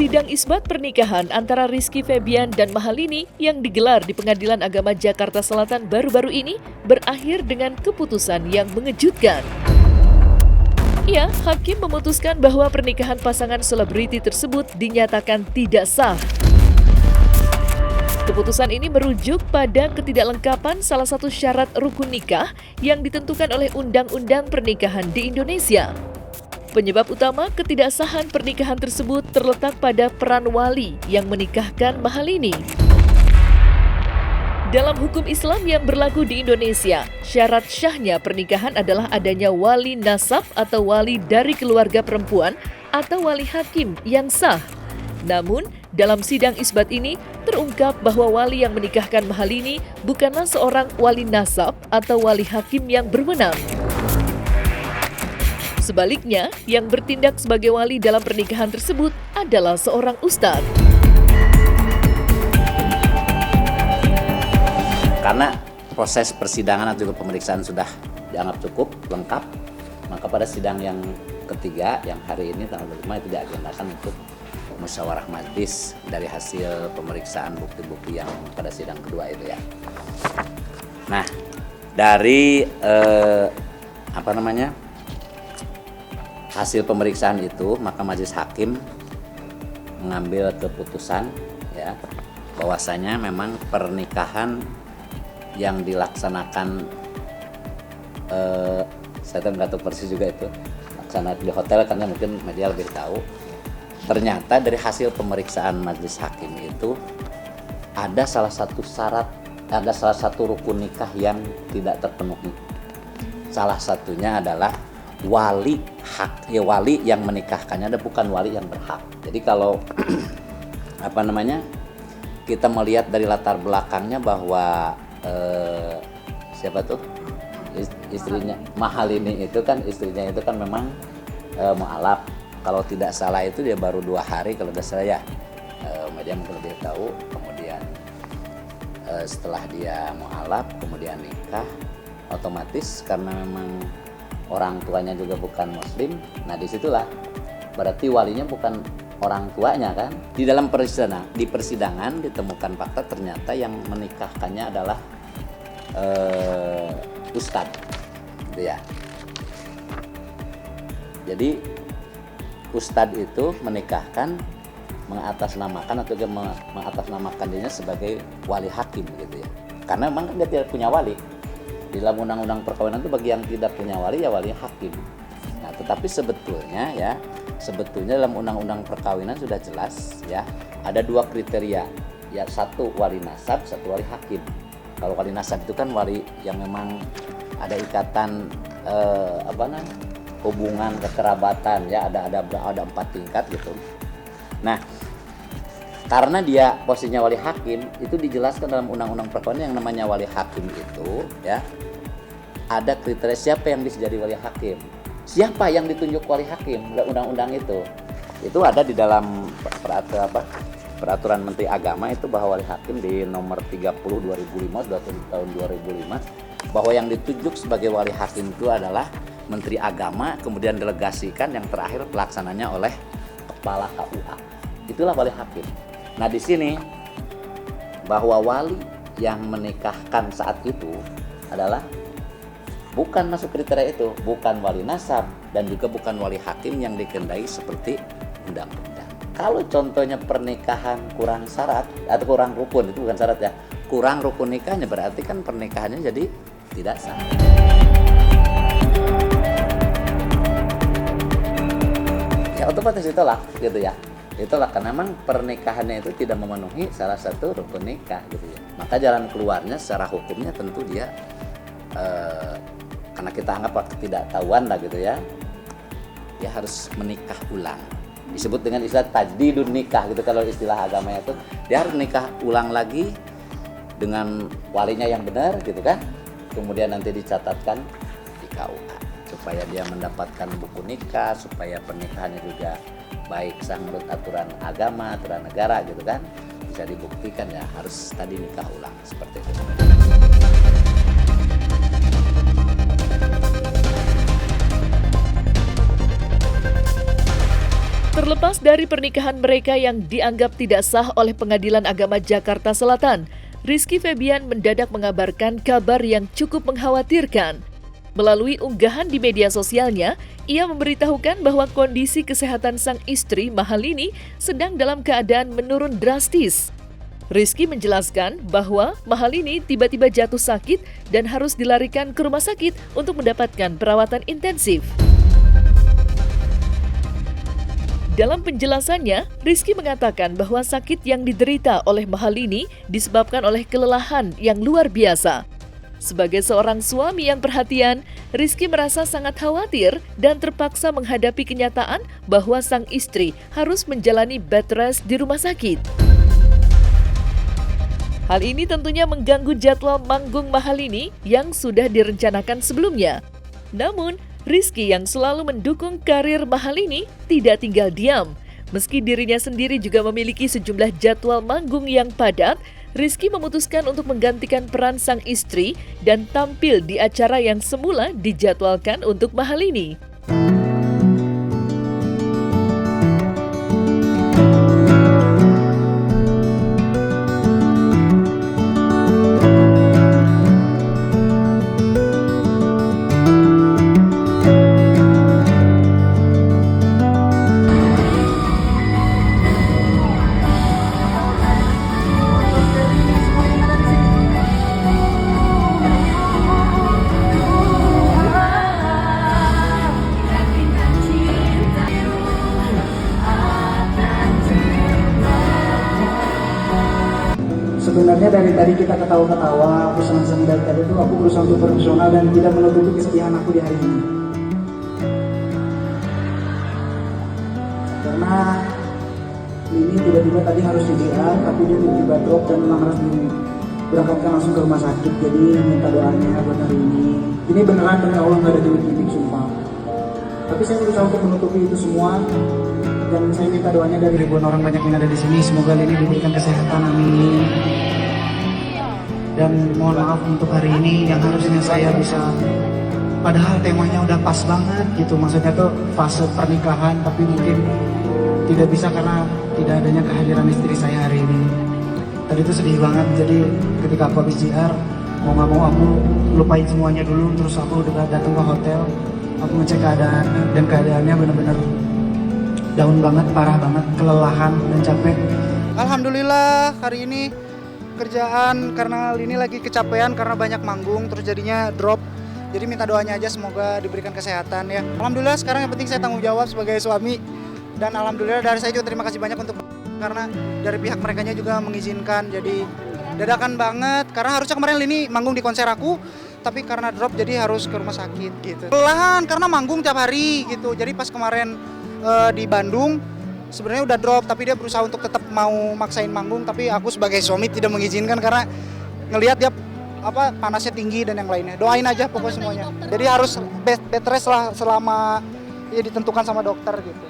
Sidang isbat pernikahan antara Rizky Febian dan Mahalini yang digelar di Pengadilan Agama Jakarta Selatan baru-baru ini berakhir dengan keputusan yang mengejutkan. Ya, hakim memutuskan bahwa pernikahan pasangan selebriti tersebut dinyatakan tidak sah. Keputusan ini merujuk pada ketidaklengkapan salah satu syarat rukun nikah yang ditentukan oleh Undang-Undang Pernikahan di Indonesia. Penyebab utama ketidaksahan pernikahan tersebut terletak pada peran wali yang menikahkan Mahalini. Dalam hukum Islam yang berlaku di Indonesia, syarat syahnya pernikahan adalah adanya wali nasab atau wali dari keluarga perempuan atau wali hakim yang sah. Namun, dalam sidang isbat ini terungkap bahwa wali yang menikahkan Mahalini bukanlah seorang wali nasab atau wali hakim yang berwenang. Sebaliknya, yang bertindak sebagai wali dalam pernikahan tersebut adalah seorang ustadz. Karena proses persidangan atau juga pemeriksaan sudah dianggap cukup lengkap, maka pada sidang yang ketiga yang hari ini tanggal 5 itu diagendakan untuk musyawarah majelis dari hasil pemeriksaan bukti-bukti yang pada sidang kedua itu ya. Nah, dari hasil pemeriksaan itu, maka majelis hakim mengambil keputusan ya bahwasanya memang pernikahan yang dilaksanakan saya nggak tahu persis juga itu laksanakan di hotel karena mungkin media lebih tahu. Ternyata dari hasil pemeriksaan majelis hakim itu ada salah satu syarat, ada salah satu rukun nikah yang tidak terpenuhi. Salah satunya adalah wali hak, ya wali yang menikahkannya ada bukan wali yang berhak. Jadi kalau kita melihat dari latar belakangnya bahwa siapa tuh istrinya Mahalini itu kan istrinya itu kan memang mu'alaf. Kalau tidak salah itu dia baru 2 hari kalau tidak salah ya, media mungkin lebih tahu. Kemudian setelah dia mu'alaf kemudian nikah, otomatis karena memang orang tuanya juga bukan muslim, nah disitulah berarti walinya bukan orang tuanya kan. Di dalam persidangan ditemukan fakta ternyata yang menikahkannya adalah ustadz gitu ya. Jadi ustadz itu menikahkan mengatasnamakan atau dia mengatasnamakan dirinya sebagai wali hakim gitu ya. Karena memang dia tidak punya wali. Di dalam undang-undang perkawinan itu bagi yang tidak punya wali ya wali hakim. Nah, tetapi sebetulnya dalam undang-undang perkawinan sudah jelas ya, ada 2 kriteria. Ya, 1 wali nasab, 1 wali hakim. Kalau wali nasab itu kan wali yang memang ada ikatan hubungan kekerabatan ya, ada 4 tingkat gitu. Nah, karena dia posisinya wali hakim, itu dijelaskan dalam undang-undang perkawinan yang namanya wali hakim itu ya, ada kriteria siapa yang bisa jadi wali hakim. Siapa yang ditunjuk wali hakim undang-undang itu ada di dalam peraturan Menteri Agama itu, bahwa wali hakim di nomor 30 2005 tahun 2005 bahwa yang ditunjuk sebagai wali hakim itu adalah Menteri Agama, kemudian delegasikan yang terakhir pelaksananya oleh Kepala KUA. Itulah wali hakim. Nah, di sini bahwa wali yang menikahkan saat itu adalah bukan masuk kriteria itu, bukan wali nasab dan juga bukan wali hakim yang dikendai seperti undang-undang. Kalau contohnya pernikahan kurang syarat atau kurang rukun, itu bukan syarat ya, kurang rukun nikahnya, berarti kan pernikahannya jadi tidak sah. Ya otomatis ditolak gitu ya. Ditolak karena memang pernikahannya itu tidak memenuhi salah satu rukun nikah gitu ya. Maka jalan keluarnya secara hukumnya tentu dia karena kita anggap ketidaktahuan lah gitu ya, dia harus menikah ulang. Disebut dengan istilah tajdidun nikah gitu kalau istilah agamanya itu. Dia harus nikah ulang lagi dengan walinya yang benar gitu kan. Kemudian nanti dicatatkan di KUA supaya dia mendapatkan buku nikah, supaya pernikahannya juga baik sah menurut aturan agama, aturan negara gitu kan, bisa dibuktikan ya harus tadi nikah ulang seperti itu. Terlepas dari pernikahan mereka yang dianggap tidak sah oleh Pengadilan Agama Jakarta Selatan, Rizky Febian mendadak mengabarkan kabar yang cukup mengkhawatirkan. Melalui unggahan di media sosialnya, ia memberitahukan bahwa kondisi kesehatan sang istri Mahalini sedang dalam keadaan menurun drastis. Rizky menjelaskan bahwa Mahalini tiba-tiba jatuh sakit dan harus dilarikan ke rumah sakit untuk mendapatkan perawatan intensif. Dalam penjelasannya, Rizky mengatakan bahwa sakit yang diderita oleh Mahalini disebabkan oleh kelelahan yang luar biasa. Sebagai seorang suami yang perhatian, Rizky merasa sangat khawatir dan terpaksa menghadapi kenyataan bahwa sang istri harus menjalani bed rest di rumah sakit. Hal ini tentunya mengganggu jadwal manggung Mahalini yang sudah direncanakan sebelumnya. Namun, Rizky yang selalu mendukung karir Mahalini tidak tinggal diam. Meski dirinya sendiri juga memiliki sejumlah jadwal manggung yang padat, Rizky memutuskan untuk menggantikan peran sang istri dan tampil di acara yang semula dijadwalkan untuk Mahalini. Sebenarnya dari tadi kita ketawa-ketawa, aku senang-senang dari tadi itu aku berusaha untuk profesional dan tidak menutupi kesedihan aku di hari ini. Karena ini tiba-tiba tadi harus CCR, tapi dia tiba-tiba drop dan memang harus diberangkatkan langsung ke rumah sakit. Jadi minta doanya buat hari ini. Ini beneran demi Allah nggak ada gimmick-gimmick, sumpah. Tapi saya berusaha untuk menutupi itu semua. Dan saya minta doanya dari ribuan orang banyak yang ada di sini. Semoga ini diberikan kesehatan, amin. Dan mohon maaf untuk hari ini yang harusnya saya bisa, padahal temanya udah pas banget gitu. Maksudnya tuh fase pernikahan, tapi mungkin tidak bisa karena tidak adanya kehadiran istri saya hari ini. Tadi itu sedih banget. Jadi ketika aku habis JR, mau nggak mau aku lupain semuanya dulu. Terus aku udah datang ke hotel, aku ngecek keadaan dan keadaannya benar-benar down banget, parah banget, kelelahan dan capek. Alhamdulillah hari ini kerjaan karena ini lagi kecapean karena banyak manggung terus jadinya drop. Jadi minta doanya aja semoga diberikan kesehatan ya. Alhamdulillah sekarang yang penting saya tanggung jawab sebagai suami dan alhamdulillah dari saya juga terima kasih banyak untuk karena dari pihak merekanya juga mengizinkan. Jadi dadakan banget karena harusnya kemarin ini manggung di konser aku tapi karena drop jadi harus ke rumah sakit gitu. Kelelahan karena manggung tiap hari gitu. Jadi pas kemarin di Bandung sebenarnya udah drop tapi dia berusaha untuk tetap mau maksain manggung tapi aku sebagai suami tidak mengizinkan karena ngelihat dia panasnya tinggi dan yang lainnya. Doain aja pokoknya semuanya. Jadi harus bed rest lah selama ya ditentukan sama dokter gitu.